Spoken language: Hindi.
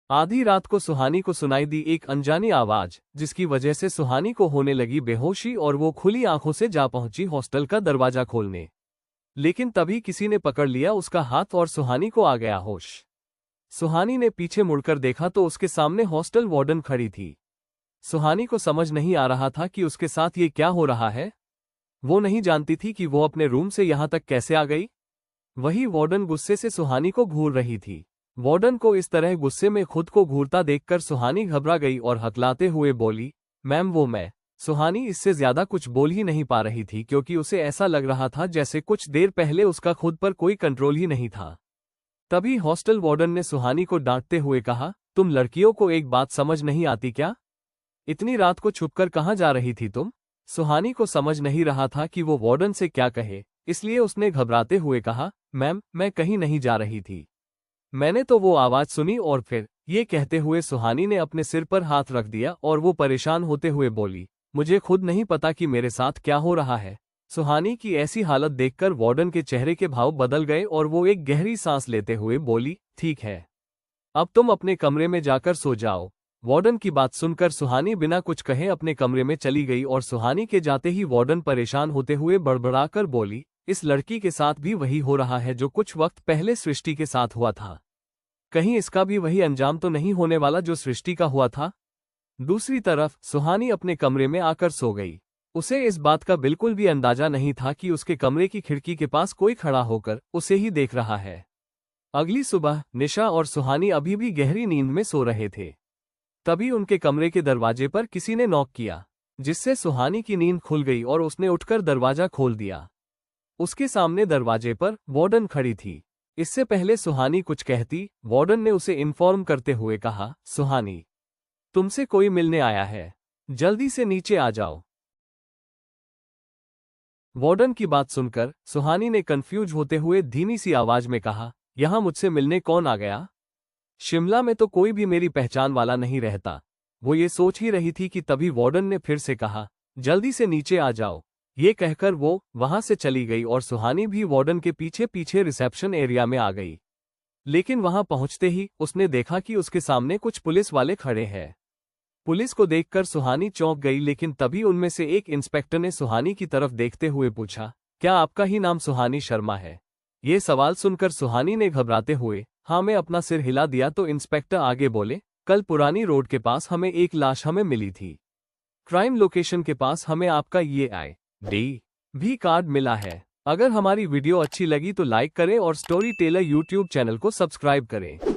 आधी रात को सुहानी को सुनाई दी एक अनजानी आवाज, जिसकी वजह से सुहानी को होने लगी बेहोशी और वो खुली आंखों से जा पहुंची हॉस्टल का दरवाजा खोलने। लेकिन तभी किसी ने पकड़ लिया उसका हाथ और सुहानी को आ गया होश। सुहानी ने पीछे मुड़कर देखा तो उसके सामने हॉस्टल वार्डन खड़ी थी। सुहानी को समझ नहीं आ रहा था कि उसके साथ ये क्या हो रहा है। वो नहीं जानती थी कि वो अपने रूम से यहां तक कैसे आ गई। वही वार्डन गुस्से से सुहानी को घूर रही थी। वार्डन को इस तरह गुस्से में खुद को घूरता देखकर सुहानी घबरा गई और हकलाते हुए बोली, मैम वो मैं। सुहानी इससे ज्यादा कुछ बोल ही नहीं पा रही थी क्योंकि उसे ऐसा लग रहा था जैसे कुछ देर पहले उसका खुद पर कोई कंट्रोल ही नहीं था। तभी हॉस्टल वार्डन ने सुहानी को डांटते हुए कहा, तुम लड़कियों को एक बात समझ नहीं आती क्या? इतनी रात को छुपकर कहाँ जा रही थी तुम? सुहानी को समझ नहीं रहा था कि वो वार्डन से क्या कहे, इसलिए उसने घबराते हुए कहा, मैम मैं कहीं नहीं जा रही थी। मैंने तो वो आवाज सुनी और फिर। ये कहते हुए सुहानी ने अपने सिर पर हाथ रख दिया और वो परेशान होते हुए बोली, मुझे खुद नहीं पता कि मेरे साथ क्या हो रहा है। सुहानी की ऐसी हालत देखकर वार्डन के चेहरे के भाव बदल गए और वो एक गहरी सांस लेते हुए बोली, ठीक है, अब तुम अपने कमरे में जाकर सो जाओ। वार्डन की बात सुनकर सुहानी बिना कुछ कहे अपने कमरे में चली गई और सुहानी के जाते ही वार्डन परेशान होते हुए बड़बड़ाकर बोली, इस लड़की के साथ भी वही हो रहा है जो कुछ वक्त पहले सृष्टि के साथ हुआ था। कहीं इसका भी वही अंजाम तो नहीं होने वाला जो सृष्टि का हुआ था। दूसरी तरफ सुहानी अपने कमरे में आकर सो गई। उसे इस बात का बिल्कुल भी अंदाजा नहीं था कि उसके कमरे की खिड़की के पास कोई खड़ा होकर उसे ही देख रहा है। अगली सुबह निशा और सुहानी अभी भी गहरी नींद में सो रहे थे। तभी उनके कमरे के दरवाजे पर किसी ने नॉक किया, जिससे सुहानी की नींद खुल गई और उसने उठकर दरवाजा खोल दिया। उसके सामने दरवाजे पर वार्डन खड़ी थी। इससे पहले सुहानी कुछ कहती, वार्डन ने उसे इन्फॉर्म करते हुए कहा, सुहानी तुमसे कोई मिलने आया है, जल्दी से नीचे आ जाओ। वार्डन की बात सुनकर सुहानी ने कंफ्यूज होते हुए धीमी सी आवाज में कहा, यहां मुझसे मिलने कौन आ गया? शिमला में तो कोई भी मेरी पहचान वाला नहीं रहता। वो ये सोच ही रही थी कि तभी वार्डन ने फिर से कहा, जल्दी से नीचे आ जाओ। ये कहकर वो वहां से चली गई और सुहानी भी वार्डन के पीछे पीछे रिसेप्शन एरिया में आ गई। लेकिन वहां पहुंचते ही उसने देखा कि उसके सामने कुछ पुलिस वाले खड़े हैं। पुलिस को देखकर सुहानी चौंक गई, लेकिन तभी उनमें से एक इंस्पेक्टर ने सुहानी की तरफ देखते हुए पूछा, क्या आपका ही नाम सुहानी शर्मा है? ये सवाल सुनकर सुहानी ने घबराते हुए हाँ में अपना सिर हिला दिया तो इंस्पेक्टर आगे बोले, कल पुरानी रोड के पास हमें एक लाश मिली थी। क्राइम लोकेशन के पास हमें आपका ये ID भी कार्ड मिला है। अगर हमारी वीडियो अच्छी लगी तो लाइक करें और स्टोरी टेलर यूट्यूब चैनल को सब्सक्राइब करें।